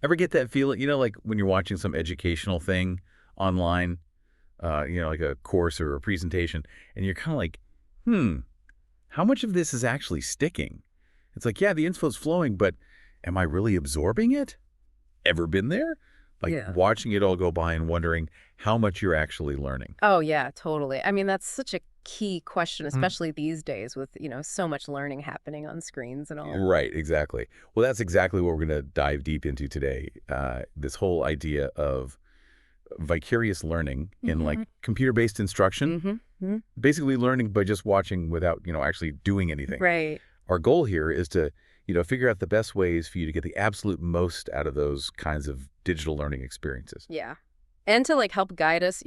Ever get that feeling, like when you're watching some educational thing online, like a course or a presentation, and you're kind of like, how much of this is actually sticking? It's like, yeah, the info's flowing, but am I really absorbing it? Ever been there? Like Yeah. watching it all go by and wondering how much you're actually learning. Oh, yeah, totally. I mean, that's such a key question, Mm. especially these days with, so much learning happening on screens and all. Right, exactly. Well, that's exactly what we're going to dive deep into today. This whole idea of vicarious learning in like Hmm. computer-based instruction, Hmm. basically learning by just watching without, actually doing anything. Right. Our goal here is to, figure out the best ways for you to get the absolute most out of those kinds of digital learning experiences. Yeah. And to help guide us,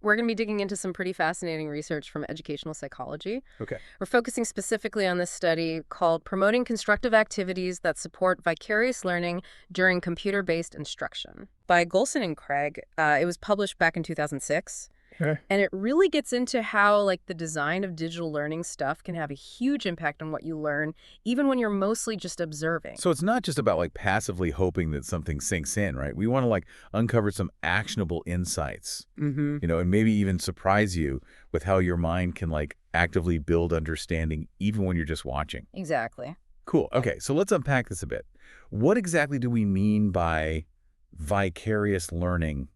we're going to be digging into some pretty fascinating research from educational psychology. Okay. We're focusing specifically on this study called Promoting Constructive Activities That Support Vicarious Learning During Computer-Based Instruction by Golson and Craig. It was published back in 2006. Okay. And it really gets into how the design of digital learning stuff can have a huge impact on what you learn, even when you're mostly just observing. So it's not just about like passively hoping that something sinks in, right? We want to like uncover some actionable insights, Mm-hmm. and maybe even surprise you with how your mind can like actively build understanding even when you're just watching. Exactly. Cool. Okay, so let's unpack this a bit. What exactly do we mean by vicarious learning,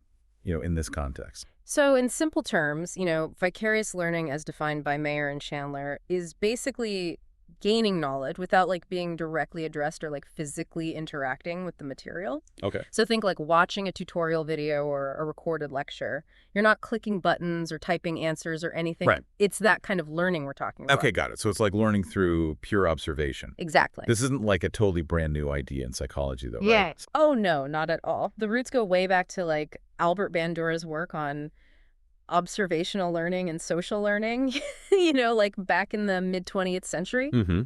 in this context? So, in simple terms, vicarious learning, as defined by Mayer and Chandler, is basically gaining knowledge without being directly addressed or physically interacting with the material. Okay. So, think like watching a tutorial video or a recorded lecture. You're not clicking buttons or typing answers or anything. Right. It's that kind of learning we're talking about. Okay, got it. So it's like learning through pure observation. Exactly. This isn't like a totally brand new idea in psychology, though, right? Yeah. Oh, no, not at all. The roots go way back to Albert Bandura's work on observational learning and social learning, back in the mid 20th century. Mm-hmm.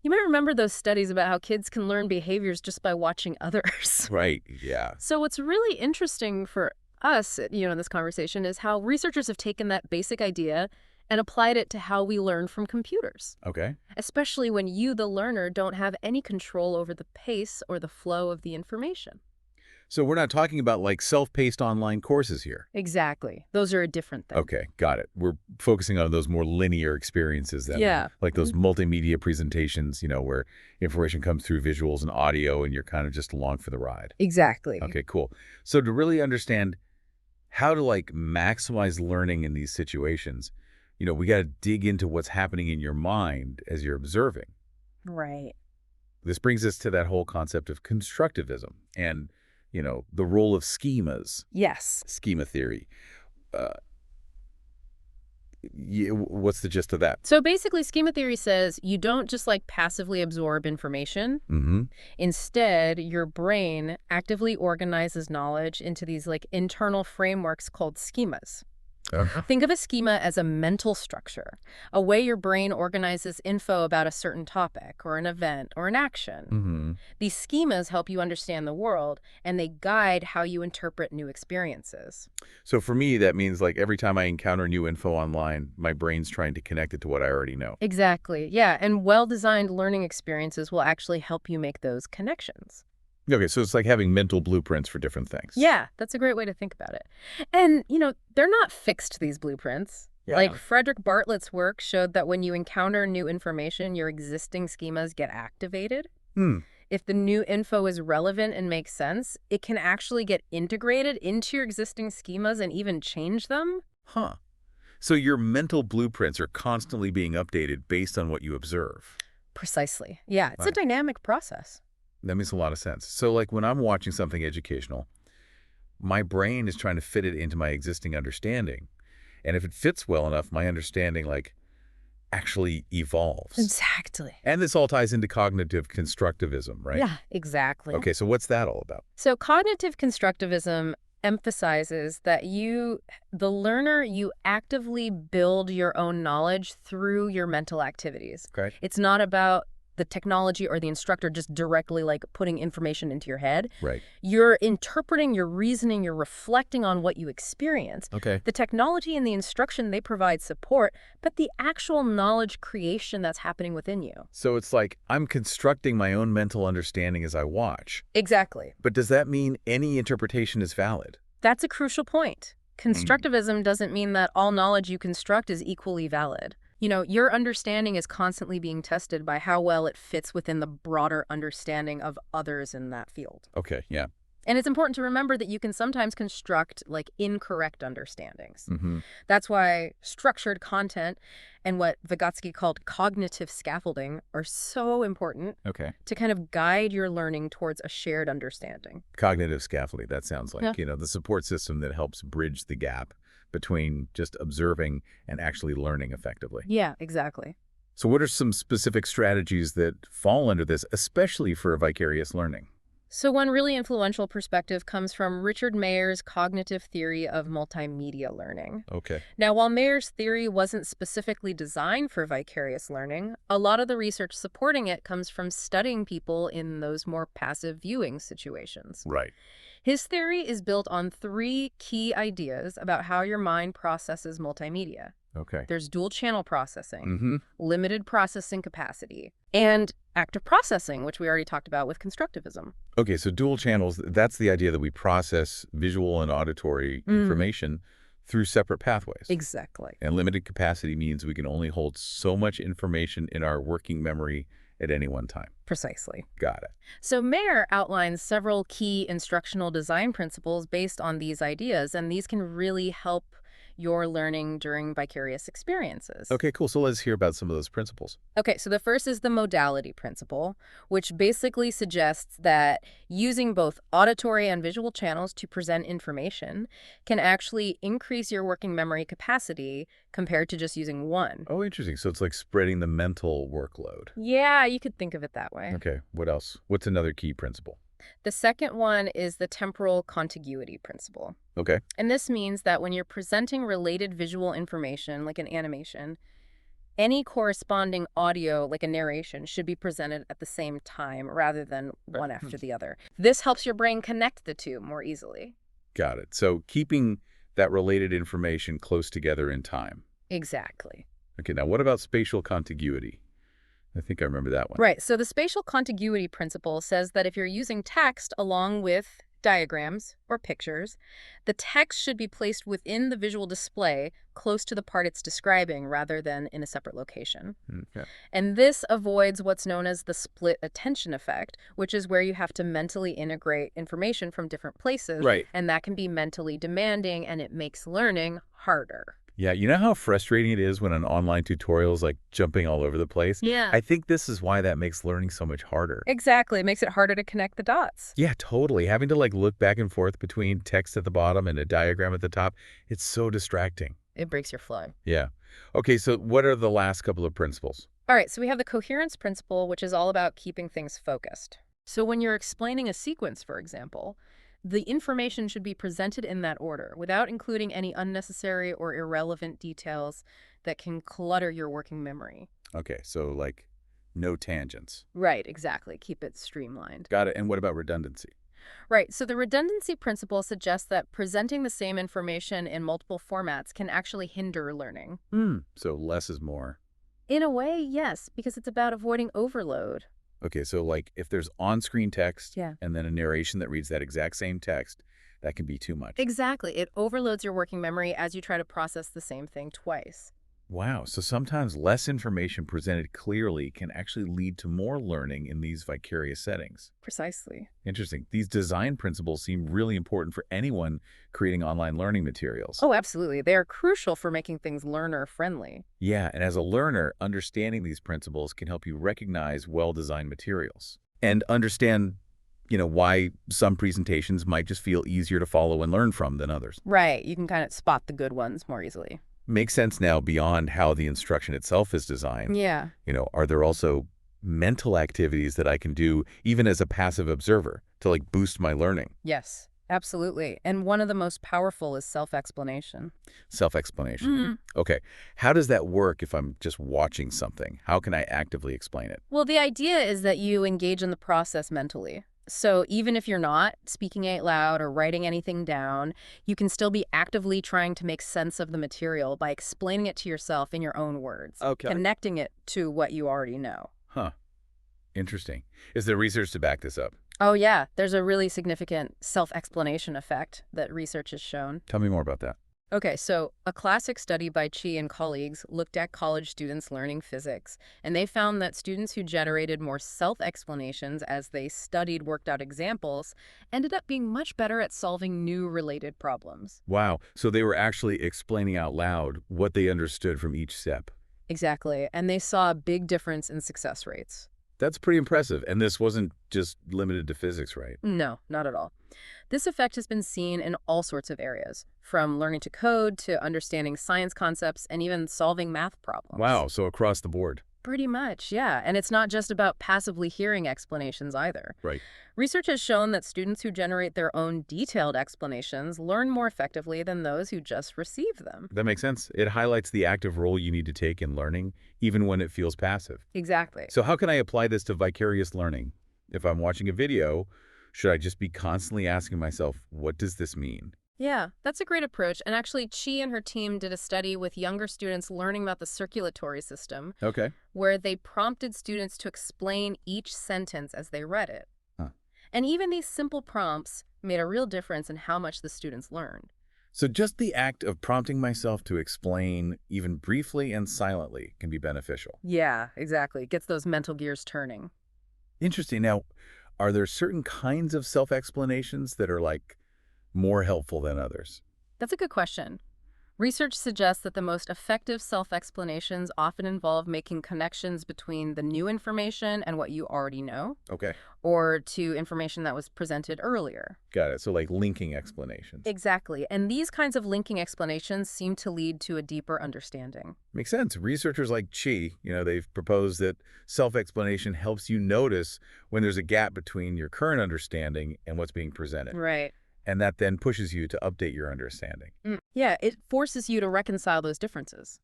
You might remember those studies about how kids can learn behaviors just by watching others. Right. Yeah. So what's really interesting for us, in this conversation is how researchers have taken that basic idea and applied it to how we learn from computers, Okay. especially when you, the learner, don't have any control over the pace or the flow of the information. So we're not talking about like self-paced online courses here. Exactly. Those are a different thing. Okay, got it. We're focusing on those more linear experiences then. Yeah. Like those multimedia presentations, where information comes through visuals and audio and you're kind of just along for the ride. Exactly. Okay, cool. So to really understand how to like maximize learning in these situations, we got to dig into what's happening in your mind as you're observing. Right. This brings us to that whole concept of constructivism and, the role of schemas, Yes. schema theory. Uh, what's the gist of that? So basically, schema theory says you don't just passively absorb information. Mm-hmm. Instead, your brain actively organizes knowledge into these internal frameworks called schemas. Think of a schema as a mental structure, a way your brain organizes info about a certain topic or an event or an action. Mm-hmm. These schemas help you understand the world, and they guide how you interpret new experiences. So for me, that means like every time I encounter new info online, my brain's trying to connect it to what I already know. Exactly. Yeah, and well-designed learning experiences will actually help you make those connections. Okay, so it's like having mental blueprints for different things. Yeah, that's a great way to think about it. And, they're not fixed, these blueprints. Yeah. Frederick Bartlett's work showed that when you encounter new information, your existing schemas get activated. Hmm. If the new info is relevant and makes sense, it can actually get integrated into your existing schemas and even change them. Huh. So your mental blueprints are constantly being updated based on what you observe. Precisely. Yeah, it's a Right. dynamic process. That makes a lot of sense. So like when I'm watching something educational, my brain is trying to fit it into my existing understanding. And if it fits well enough, my understanding like actually evolves. Exactly. And this all ties into cognitive constructivism, right? Yeah, exactly. Okay, so what's that all about? So cognitive constructivism emphasizes that you, the learner, you actively build your own knowledge through your mental activities. Okay. It's not about the technology or the instructor just directly like putting information into your head. Right. You're interpreting, you're reasoning, you're reflecting on what you experience. Okay. The technology and the instruction, they provide support, but the actual knowledge creation that's happening within you. So it's like I'm constructing my own mental understanding as I watch. Exactly. But does that mean any interpretation is valid? That's a crucial point. Constructivism doesn't mean that all knowledge you construct is equally valid. You know, your understanding is constantly being tested by how well it fits within the broader understanding of others in that field. Okay, yeah. And it's important to remember that you can sometimes construct like incorrect understandings. Mm-hmm. That's why structured content and what Vygotsky called cognitive scaffolding are so important Okay. to kind of guide your learning towards a shared understanding. Cognitive scaffolding, that sounds like, Yeah. the support system that helps bridge the gap between just observing and actually learning effectively. Yeah, exactly. So what are some specific strategies that fall under this, especially for vicarious learning? So one really influential perspective comes from Richard Mayer's cognitive theory of multimedia learning. Okay. Now, while Mayer's theory wasn't specifically designed for vicarious learning, a lot of the research supporting it comes from studying people in those more passive viewing situations. Right. His theory is built on 3 key ideas about how your mind processes multimedia. Okay. There's dual channel processing, Mm-hmm. limited processing capacity, and active processing, which we already talked about with constructivism. Okay, so dual channels, that's the idea that we process visual and auditory information through separate pathways. Exactly. And limited capacity means we can only hold so much information in our working memory at any one time. Precisely. Got it. So Mayer outlines several key instructional design principles based on these ideas, and these can really help your learning during vicarious experiences. Okay, cool. So let's hear about some of those principles. Okay, so the first is the modality principle, which basically suggests that using both auditory and visual channels to present information can actually increase your working memory capacity compared to just using one. Oh, interesting. So it's like spreading the mental workload. Yeah, you could think of it that way. Okay, what else? What's another key principle? The second one is the temporal contiguity principle. Okay. And this means that when you're presenting related visual information, like an animation, any corresponding audio, like a narration, should be presented at the same time rather than one after the other. This helps your brain connect the two more easily. Got it. So keeping that related information close together in time. Exactly. Okay, now what about spatial contiguity? I think I remember that one. Right. So the spatial contiguity principle says that if you're using text along with diagrams or pictures, the text should be placed within the visual display close to the part it's describing rather than in a separate location. Okay. And this avoids what's known as the split attention effect, which is where you have to mentally integrate information from different places. Right. And that can be mentally demanding, and it makes learning harder. Yeah, you know how frustrating it is when an online tutorial is like jumping all over the place? Yeah. I think this is why that makes learning so much harder. Exactly. It makes it harder to connect the dots. Yeah, totally. Having to like look back and forth between text at the bottom and a diagram at the top, it's so distracting. It breaks your flow. Yeah. Okay, so what are the last couple of principles? All right, so we have the coherence principle, which is all about keeping things focused. So when you're explaining a sequence, for example, the information should be presented in that order without including any unnecessary or irrelevant details that can clutter your working memory. Okay, so like no tangents. Right, exactly. Keep it streamlined. Got it. And what about redundancy? Right, so the redundancy principle suggests that presenting the same information in multiple formats can actually hinder learning. So less is more. In a way, yes, because it's about avoiding overload. Okay, so like if there's on-screen text Yeah. and then a narration that reads that exact same text, that can be too much. Exactly. It overloads your working memory as you try to process the same thing twice. Wow, so sometimes less information presented clearly can actually lead to more learning in these vicarious settings. Precisely. Interesting. These design principles seem really important for anyone creating online learning materials. Oh, absolutely. They are crucial for making things learner-friendly. Yeah, and as a learner, understanding these principles can help you recognize well-designed materials and understand, why some presentations might just feel easier to follow and learn from than others. Right. You can kind of spot the good ones more easily. Makes sense now beyond how the instruction itself is designed. Yeah. Are there also mental activities that I can do even as a passive observer to like boost my learning? Yes. Absolutely. And one of the most powerful is self-explanation. Self-explanation. Mhm. Okay. How does that work if I'm just watching something? How can I actively explain it? Well, the idea is that you engage in the process mentally. So even if you're not speaking out loud or writing anything down, you can still be actively trying to make sense of the material by explaining it to yourself in your own words, Okay. connecting it to what you already know. Huh. Interesting. Is there research to back this up? Oh, yeah, there's a really significant self-explanation effect that research has shown. Tell me more about that. Okay, so a classic study by Chi and colleagues looked at college students learning physics, and they found that students who generated more self-explanations as they studied worked out examples ended up being much better at solving new related problems. Wow. So they were actually explaining out loud what they understood from each step. Exactly, and they saw a big difference in success rates. That's pretty impressive. And this wasn't just limited to physics, right? No, not at all. This effect has been seen in all sorts of areas, from learning to code to understanding science concepts and even solving math problems. Wow. So across the board. Pretty much, yeah. And it's not just about passively hearing explanations either. Right. Research has shown that students who generate their own detailed explanations learn more effectively than those who just receive them. That makes sense. It highlights the active role you need to take in learning, even when it feels passive. Exactly. So how can I apply this to vicarious learning? If I'm watching a video, should I just be constantly asking myself, what does this mean? Yeah, that's a great approach. And actually, Chi and her team did a study with younger students learning about the circulatory system, Okay. where they prompted students to explain each sentence as they read it. Huh. And even these simple prompts made a real difference in how much the students learned. So just the act of prompting myself to explain, even briefly and silently, can be beneficial. Yeah, exactly. It gets those mental gears turning. Interesting. Now, are there certain kinds of self-explanations that are more helpful than others? That's a good question. Research suggests that the most effective self-explanations often involve making connections between the new information and what you already know, Okay. or to information that was presented earlier. Got it. So like linking explanations. Exactly. And these kinds of linking explanations seem to lead to a deeper understanding. Makes sense. Researchers like Chi, they've proposed that self-explanation helps you notice when there's a gap between your current understanding and what's being presented. Right. And that then pushes you to update your understanding. Yeah, it forces you to reconcile those differences.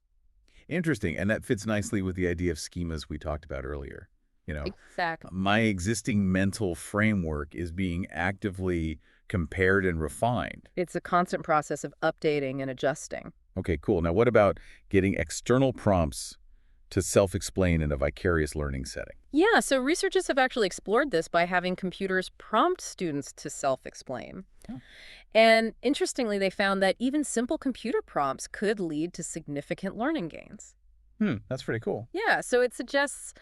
Interesting. And that fits nicely with the idea of schemas we talked about earlier. Exactly. My existing mental framework is being actively compared and refined. It's a constant process of updating and adjusting. Okay, cool. Now, what about getting external prompts to self-explain in a vicarious learning setting? Yeah, so researchers have actually explored this by having computers prompt students to self-explain. Oh. And interestingly, they found that even simple computer prompts could lead to significant learning gains. That's pretty cool. Yeah, so it suggests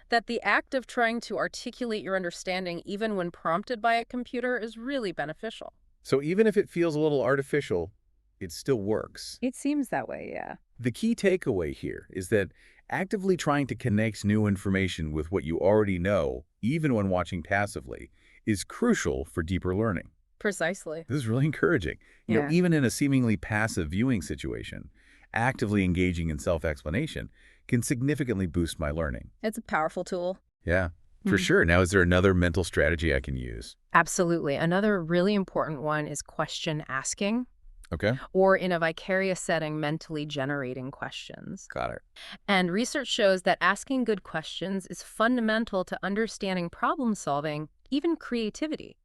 that the act of trying to articulate your understanding, even when prompted by a computer, is really beneficial. So even if it feels a little artificial, it still works. It seems that way, yeah. The key takeaway here is that actively trying to connect new information with what you already know, even when watching passively, is crucial for deeper learning. Precisely. This is really encouraging. Yeah. Even in a seemingly passive viewing situation, actively engaging in self-explanation can significantly boost my learning. It's a powerful tool. Yeah, for sure. Now, is there another mental strategy I can use? Absolutely. Another really important one is question asking, Okay. or in a vicarious setting, mentally generating questions. Got it. And research shows that asking good questions is fundamental to understanding problem solving, even creativity.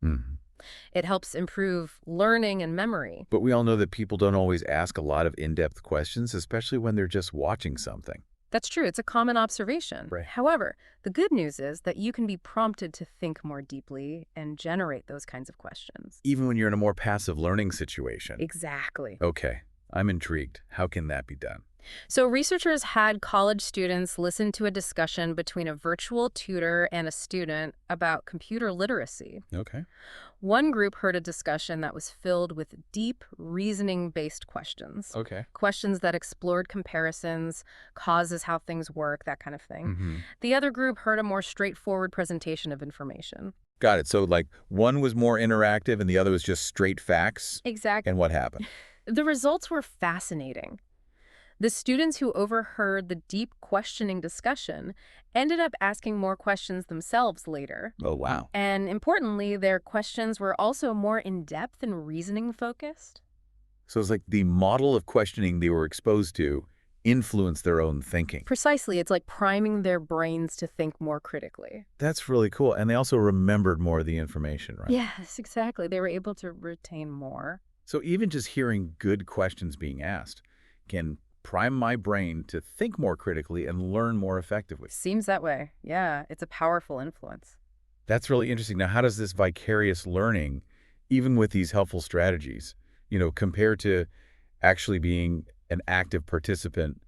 It helps improve learning and memory. But we all know that people don't always ask a lot of in-depth questions, especially when they're just watching something. That's true. It's a common observation. Right. However, the good news is that you can be prompted to think more deeply and generate those kinds of questions. Even when you're in a more passive learning situation. Exactly. Okay, I'm intrigued. How can that be done? So researchers had college students listen to a discussion between a virtual tutor and a student about computer literacy. Okay. One group heard a discussion that was filled with deep, reasoning-based questions. Okay. Questions that explored comparisons, causes, how things work, that kind of thing. The other group heard a more straightforward presentation of information. Got it. So one was more interactive and the other was just straight facts? Exactly. And what happened? The results were fascinating. The students who overheard the deep questioning discussion ended up asking more questions themselves later. Oh, wow. And importantly, their questions were also more in-depth and reasoning-focused. So it's like the model of questioning they were exposed to influenced their own thinking. Precisely, it's like priming their brains to think more critically. That's really cool. And they also remembered more of the information, right? Yes, exactly. They were able to retain more. So even just hearing good questions being asked can prime my brain to think more critically and learn more effectively. Seems that way. Yeah, it's a powerful influence. That's really interesting. Now, how does this vicarious learning, even with these helpful strategies, compare to actually being an active participant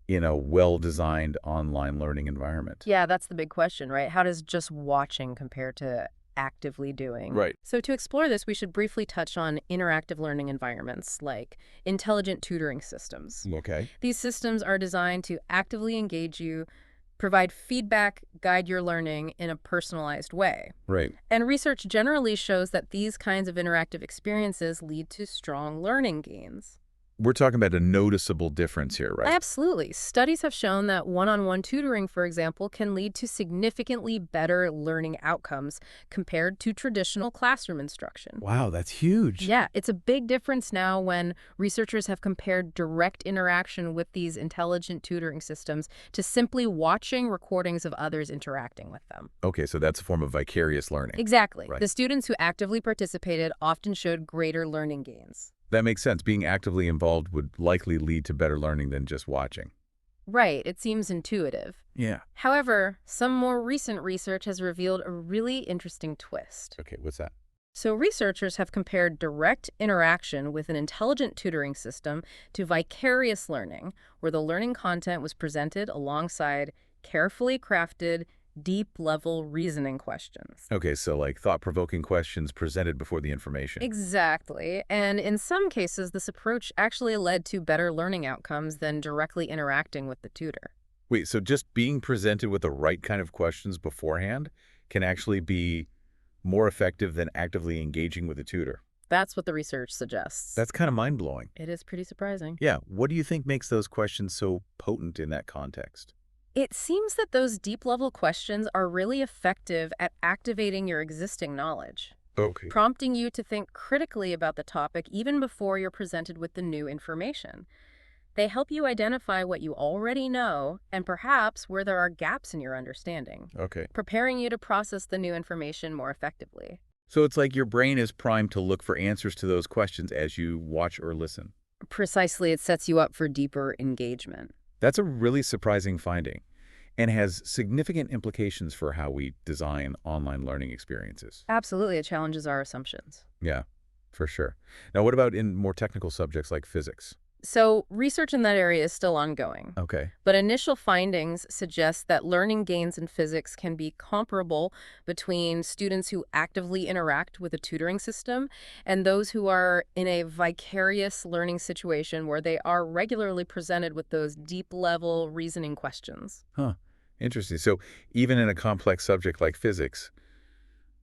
in a well-designed online learning environment? Yeah, that's the big question, right? How does just watching compare to actively doing? Right. So to explore this, we should briefly touch on interactive learning environments like intelligent tutoring systems. Okay. These systems are designed to actively engage you, provide feedback, guide your learning in a personalized way. Right. And research generally shows that these kinds of interactive experiences lead to strong learning gains. We're talking about a noticeable difference here, right? Absolutely. Studies have shown that one-on-one tutoring, for example, can lead to significantly better learning outcomes compared to traditional classroom instruction. Wow, that's huge. Yeah, it's a big difference now when researchers have compared direct interaction with these intelligent tutoring systems to simply watching recordings of others interacting with them. Okay, so that's a form of vicarious learning. Exactly. Right. The students who actively participated often showed greater learning gains. That makes sense. Being actively involved would likely lead to better learning than just watching. Right, it seems intuitive. Yeah. However, some more recent research has revealed a really interesting twist. Okay, what's that? So researchers have compared direct interaction with an intelligent tutoring system to vicarious learning, where the learning content was presented alongside carefully crafted, deep-level reasoning questions. Okay, so like thought-provoking questions presented before the information. Exactly. And in some cases, this approach actually led to better learning outcomes than directly interacting with the tutor. Wait, so just being presented with the right kind of questions beforehand can actually be more effective than actively engaging with a tutor? That's what the research suggests. That's kind of mind-blowing. It is pretty surprising. Yeah, what do you think makes those questions so potent in that context? It seems that those deep-level questions are really effective at activating your existing knowledge, Okay. prompting you to think critically about the topic even before you're presented with the new information. They help you identify what you already know and perhaps where there are gaps in your understanding, Okay. preparing you to process the new information more effectively. So it's like your brain is primed to look for answers to those questions as you watch or listen. Precisely, it sets you up for deeper engagement. That's a really surprising finding and has significant implications for how we design online learning experiences. Absolutely, it challenges our assumptions. Yeah, for sure. Now, what about in more technical subjects like physics? So research in that area is still ongoing. Okay. But initial findings suggest that learning gains in physics can be comparable between students who actively interact with a tutoring system and those who are in a vicarious learning situation where they are regularly presented with those deep-level reasoning questions. Huh. Interesting. So even in a complex subject like physics,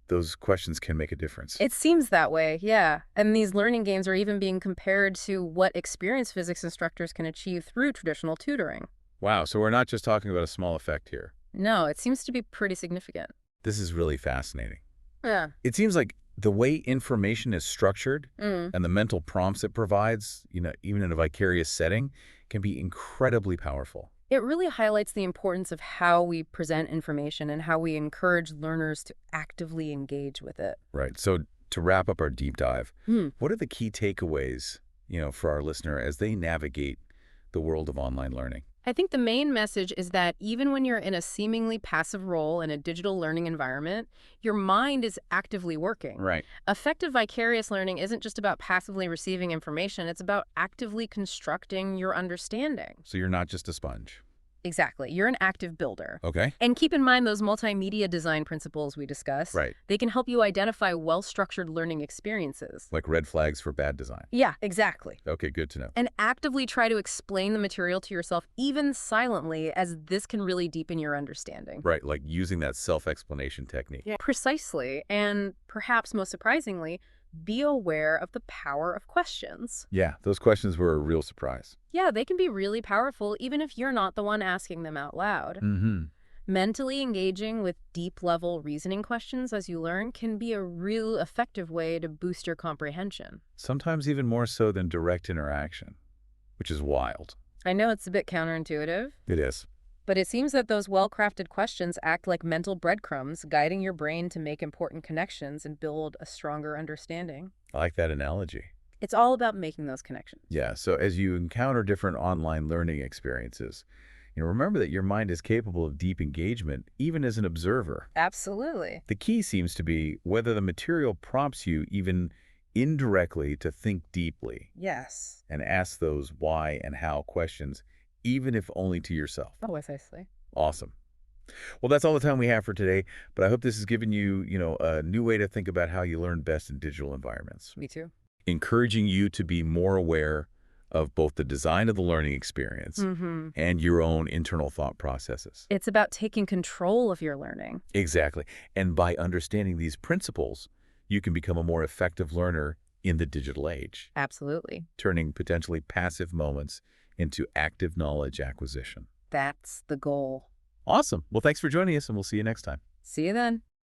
those questions can make a difference. It seems that way, yeah. And these learning gains are even being compared to what experienced physics instructors can achieve through traditional tutoring. Wow. So we're not just talking about a small effect here. No, it seems to be pretty significant. This is really fascinating. Yeah. It seems like the way information is structured and the mental prompts it provides, even in a vicarious setting, can be incredibly powerful. It really highlights the importance of how we present information and how we encourage learners to actively engage with it. Right. So to wrap up our deep dive, what are the key takeaways, for our listener as they navigate the world of online learning? I think the main message is that even when you're in a seemingly passive role in a digital learning environment, your mind is actively working. Right. Effective vicarious learning isn't just about passively receiving information, it's about actively constructing your understanding. So you're not just a sponge. Exactly. You're an active builder. Okay. And keep in mind those multimedia design principles we discussed. Right. They can help you identify well-structured learning experiences. Like red flags for bad design. Yeah, exactly. Okay, good to know. And actively try to explain the material to yourself, even silently, as this can really deepen your understanding. Right, like using that self-explanation technique. Yeah. Precisely. And perhaps most surprisingly, Be aware of the power of questions. Yeah, those questions were a real surprise. Yeah, they can be really powerful even if you're not the one asking them out loud. Mm-hmm. Mentally engaging with deep-level reasoning questions as you learn can be a real effective way to boost your comprehension. Sometimes even more so than direct interaction, which is wild. I know it's a bit counterintuitive, It is. but it seems that those well-crafted questions act like mental breadcrumbs, guiding your brain to make important connections and build a stronger understanding. I like that analogy. It's all about making those connections. Yeah, so as you encounter different online learning experiences, remember that your mind is capable of deep engagement, even as an observer. Absolutely. The key seems to be whether the material prompts you even indirectly to think deeply Yes. and ask those why and how questions, even if only to yourself. Oh, precisely. Awesome. Well, that's all the time we have for today, but I hope this has given you, a new way to think about how you learn best in digital environments, Me too. encouraging you to be more aware of both the design of the learning experience and your own internal thought processes. It's about taking control of your learning. Exactly. And by understanding these principles, you can become a more effective learner in the digital age, Absolutely. turning potentially passive moments into active knowledge acquisition. That's the goal. Awesome. Well, thanks for joining us, and we'll see you next time. See you then.